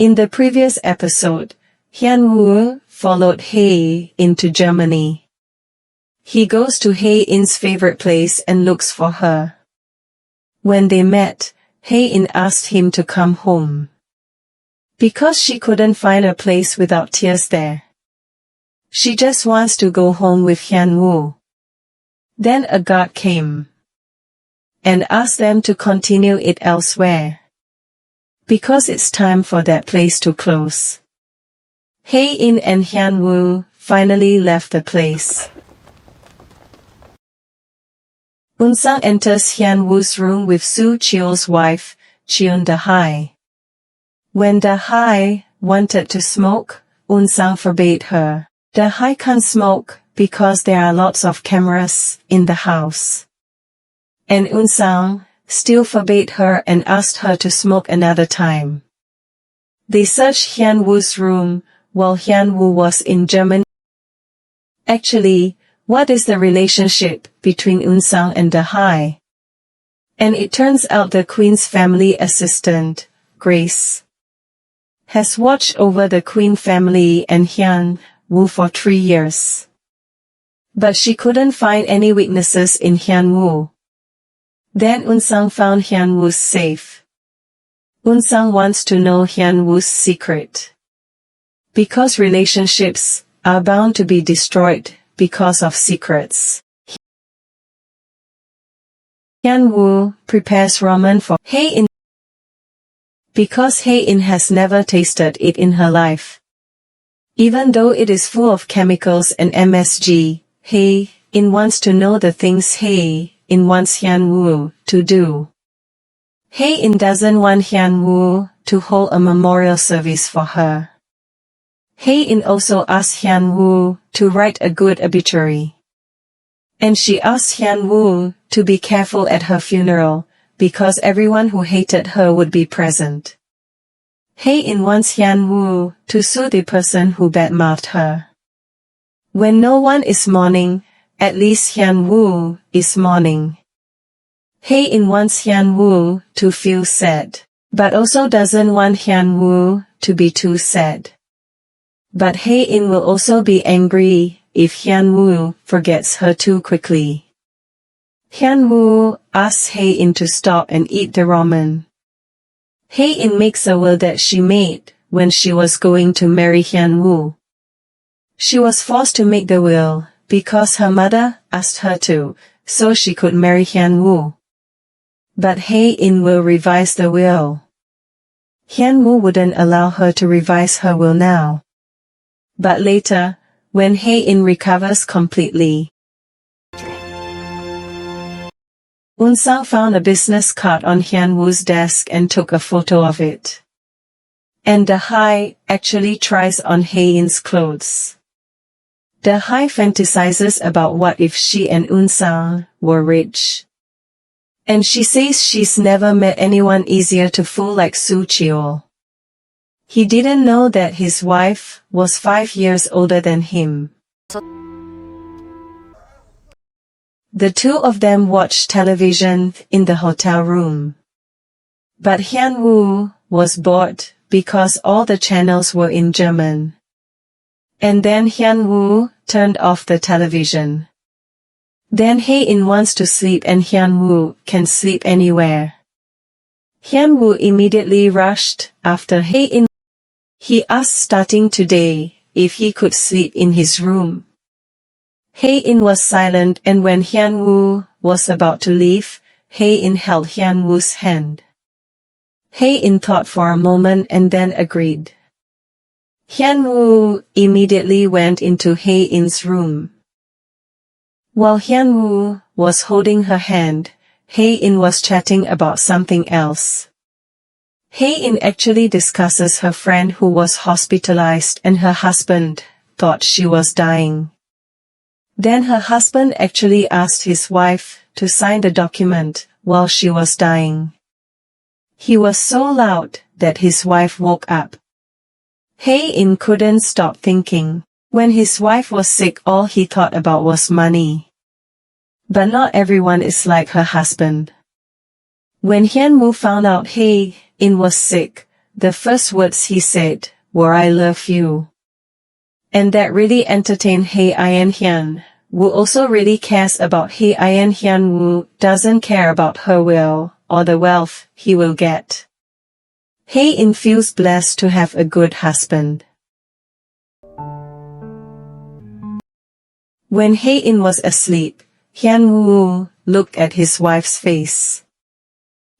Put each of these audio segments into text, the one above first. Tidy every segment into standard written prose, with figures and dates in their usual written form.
In the previous episode, Hyun-woo followed Hae into Germany. He goes to Hae-in's favorite place and looks for her. When they met, Hae-in asked him to come home, because she couldn't find a place without tears there. She just wants to go home with Hyun-woo. Then a guard came and asked them to continue it elsewhere, because it's time for that place to close. Hae-in and Hyun-woo finally left the place. Eun-sang enters Hyun-woo's room with Soo Cheol's wife, Cheon Da-hae. When Da-hae wanted to smoke, Eun-sang forbade her. Da-hae can't smoke because there are lots of cameras in the house. And Eun-sang still forbade her and asked her to smoke another time. They searched Hyun-woo's room while Hyun-woo was in Germany. Actually, what is the relationship between Eun-sang and Da-hae? And it turns out the Queen's family assistant, Grace, has watched over the Queen family and Hyun-woo for 3 years. But she couldn't find any weaknesses in Hyun-woo. Then Eun-sang found Hyun-woo's safe. Eun-sang wants to know Hyun-woo's secret, because relationships are bound to be destroyed because of secrets. Hyun-woo prepares ramen for Hae-in, because Hae-in has never tasted it in her life. Even though it is full of chemicals and MSG, Hae-in wants to know the things Hae-in wants Hyun-woo to do. Hae-in doesn't want Hyun-woo to hold a memorial service for her. Hae-in also asks Hyun-woo to write a good obituary. And she asks Hyun-woo to be careful at her funeral, because everyone who hated her would be present. Hae-in wants Hyun-woo to sue the person who badmouthed her. When no one is mourning, at least Hyun-woo is mourning. Hae-in wants Hyun-woo to feel sad, but also doesn't want Hyun-woo to be too sad. But Hae-in will also be angry if Hyun-woo forgets her too quickly. Hyun-woo asks Hae-in to stop and eat the ramen. Hae-in makes a will that she made when she was going to marry Hyun-woo. She was forced to make the will because her mother asked her to, so she could marry Hyun-woo. But Hae-in will revise the will. Hyun-woo wouldn't allow her to revise her will now. But later, when Hae-in recovers completely, Eun-sang found a business card on Hyun-woo's desk and took a photo of it. And Da-hae actually tries on Hae-in's clothes. Da-hae fantasizes about what if she and Eun-sang were rich. And she says she's never met anyone easier to fool like Soo Cheol. He didn't know that his wife was 5 years older than him. The two of them watched television in the hotel room. But Hyun-woo was bored because all the channels were in German. And then Hyun-woo turned off the television. Then Hae-in wants to sleep and Hyun-woo can sleep anywhere. Hyun-woo immediately rushed after Hae-in. He asked starting today if he could sleep in his room. Hae-in was silent, and when Hyun-woo was about to leave, Hae-in held Hyun-woo's hand. Hae-in thought for a moment and then agreed. Hyun-woo immediately went into Hae-in's room. While Hyun-woo was holding her hand, Hae-in was chatting about something else. Hae-in actually discusses her friend who was hospitalized and her husband thought she was dying. Then her husband actually asked his wife to sign the document while she was dying. He was so loud that his wife woke up. Hae-in couldn't stop thinking. When his wife was sick, all he thought about was money. But not everyone is like her husband. When Hyun-woo found out Hae-in was sick, the first words he said were "I love you." And that really entertained Hae In-hyun, who also really cares about Hae In-hyun, who doesn't care about her will or the wealth he will get. Hae In feels blessed to have a good husband. When Hae In was asleep, Hyun-woo looked at his wife's face.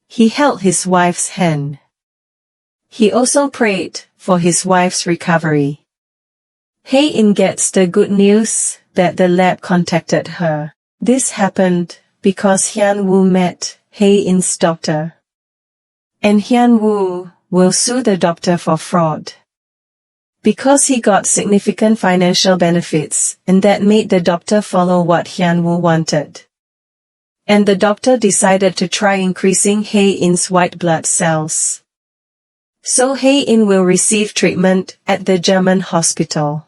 He held his wife's hand. He also prayed for his wife's recovery. Hae In gets the good news that the lab contacted her. This happened because Hyun-woo met Hae In's doctor. And Hyun-woo will sue the doctor for fraud. Because he got significant financial benefits, and that made the doctor follow what Hyun-woo wanted. And the doctor decided to try increasing Hae In's white blood cells. So Hae In will receive treatment at the German hospital.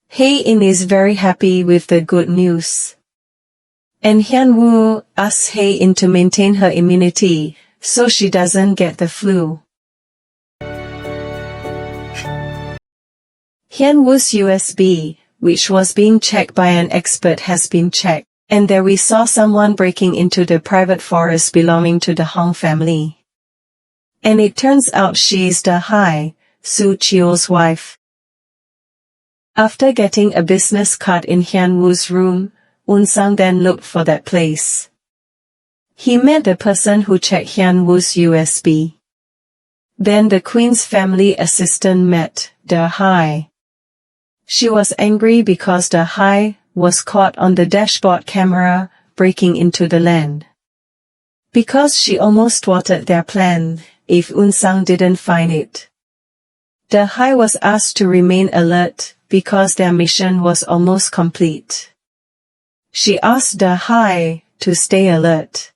Hae In is very happy with the good news. And Hyun-woo asks Hae In to maintain her immunity, so she doesn't get the flu. Hyun-woo's USB, which was being checked by an expert, has been checked, and there we saw someone breaking into the private forest belonging to the Hong family. And it turns out she is Da-hae, Soo Cheol's wife. After getting a business card in Hyun-woo's room, Eun-sang then looked for that place. He met the person who checked Hyun-woo's USB. Then the Queen's family assistant met Da-hae. She was angry because Da-hae was caught on the dashboard camera, breaking into the land. Because she almost thwarted their plan, if Eun-sang didn't find it. Da-hae was asked to remain alert, because their mission was almost complete. She asked Da-hae to stay alert.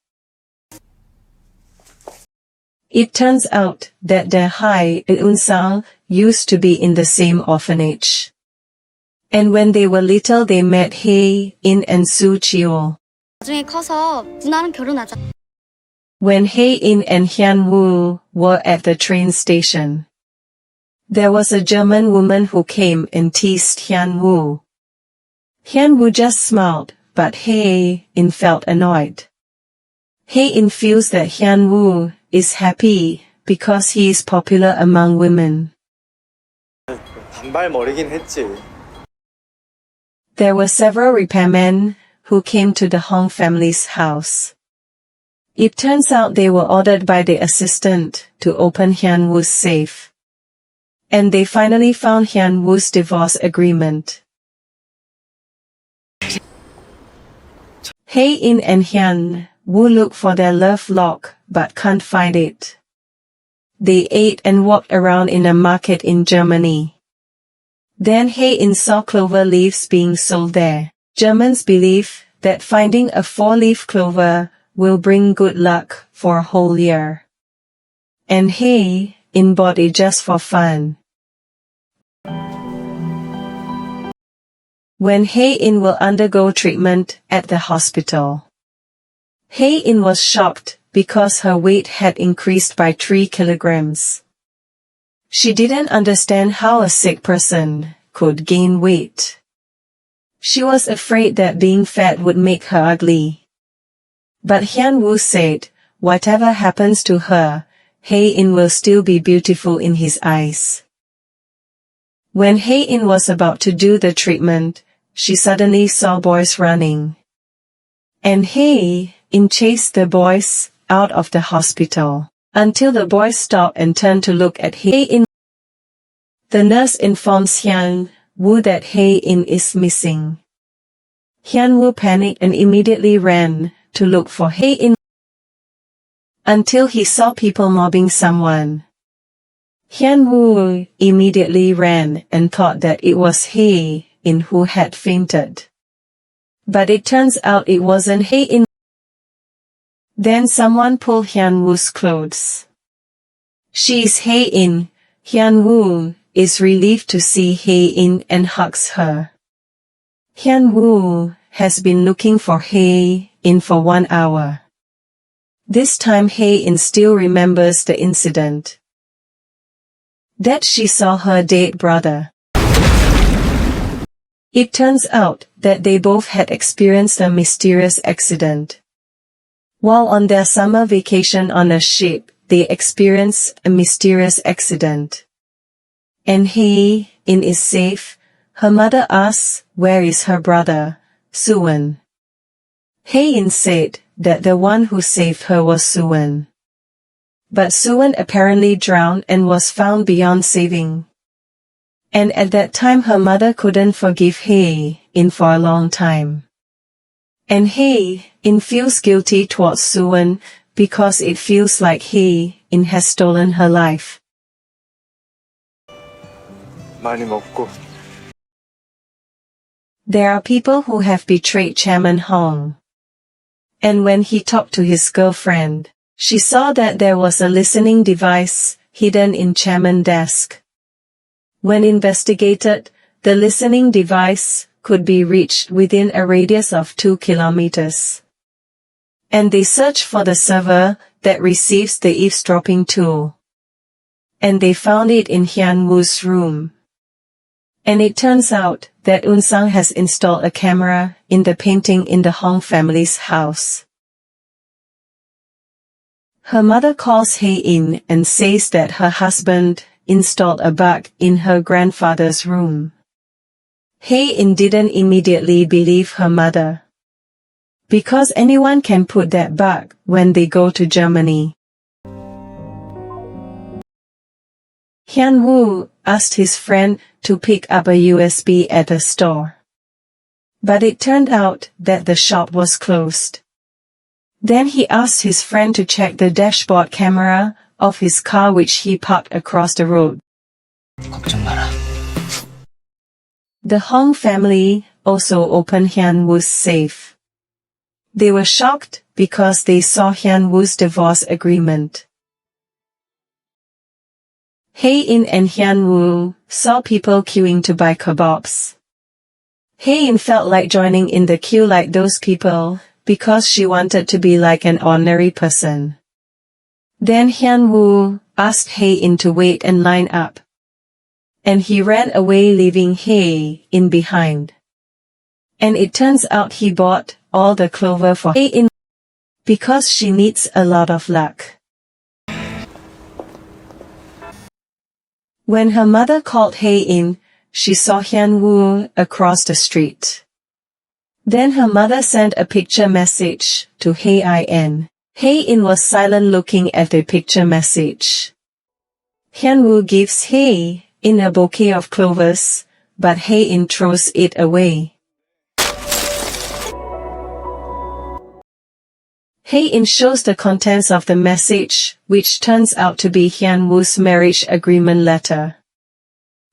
It turns out that Da-hae and Eun-sang used to be in the same orphanage. And when they were little they met Hae In and Soo Cheol. 나중에 커서 누나랑 결혼하자. When Hae In and Hyun-woo were at the train station, there was a German woman who came and teased Hyun-woo. Hyun-woo just smiled, but Hae In felt annoyed. Hae In feels that Hyun-woo is happy because he is popular among women. 단발머리긴 했지. There were several repairmen who came to the Hong family's house. It turns out they were ordered by the assistant to open Hyun-woo's safe. And they finally found Hyun-woo's divorce agreement. Hae In and Hyun-woo look for their love lock but can't find it. They ate and walked around in a market in Germany. Then Hae In saw clover leaves being sold there. Germans believe that finding a 4-leaf clover will bring good luck for a whole year. And Hae In bought it just for fun. When Hae In will undergo treatment at the hospital, Hae In was shocked because her weight had increased by 3 kilograms. She didn't understand how a sick person could gain weight. She was afraid that being fat would make her ugly. But Hyun-woo said, whatever happens to her, Hae In will still be beautiful in his eyes. When Hae In was about to do the treatment, she suddenly saw boys running. And Hae In chased the boys out of the hospital, until the boys stopped and turned to look at Hae In. The nurse informs Hyun-woo that Hae In is missing. Hyun-woo panicked and immediately ran to look for Hae In until he saw people mobbing someone. Hyun-woo immediately ran and thought that it was Hae In who had fainted. But it turns out it wasn't Hae In. Then someone pulled Hyun-woo's clothes. She is Hae In. Hyun-woo is relieved to see Hae In and hugs her. Hyun-woo has been looking for Hae In for 1 hour. This time Hae In still remembers the incident. that she saw her dead brother. It turns out that they both had experienced a mysterious accident. While on their summer vacation on a ship, they experienced a mysterious accident. And Hae-in is safe. Her mother asks, where is her brother, Soo-won? Hae-in said that the one who saved her was Soo-won. But Soo-won apparently drowned and was found beyond saving. And at that time her mother couldn't forgive Hae-in for a long time. And Hae-in feels guilty towards Soo-won because it feels like Hae-in has stolen her life. 많이 먹고. There are people who have betrayed Chairman Hong. And when he talked to his girlfriend, she saw that there was a listening device hidden in Chairman's desk. When investigated, the listening device could be reached within a radius of 2 kilometers. And they searched for the server that receives the eavesdropping tool. And they found it in Hyun-woo's room. And it turns out that Eun-sang has installed a camera in the painting in the Hong family's house. Her mother calls Hae-in and says that her husband installed a bug in her grandfather's room. Hae-in didn't immediately believe her mother. Because anyone can put that bug when they go to Germany. Hyun-woo asked his friend to pick up a USB at a store. But it turned out that the shop was closed. Then he asked his friend to check the dashboard camera of his car which he parked across the road. 걱정 마라. The Hong family also opened Hyun-woo's safe. They were shocked because they saw Hyun-woo's divorce agreement. Hae-in and Hyun-woo saw people queuing to buy kebabs. Hae-in felt like joining in the queue like those people, because she wanted to be like an ordinary person. Then Hyun-woo asked Hae-in to wait and line up. And he ran away leaving Hae-in behind. And it turns out he bought all the clover for Hae-in because she needs a lot of luck. When her mother called Hae-in, she saw Hyun-woo across the street. Then her mother sent a picture message to Hae-in. Hae-in was silent looking at the picture message. Hyun-woo gives Hae-in a bouquet of clovers, but Hae-in throws it away. Hae-in shows the contents of the message, which turns out to be Hyun-woo's marriage agreement letter.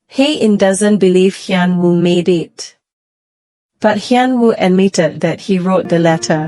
Hae-in doesn't believe Hyun-woo made it. But Hyun-woo admitted that he wrote the letter.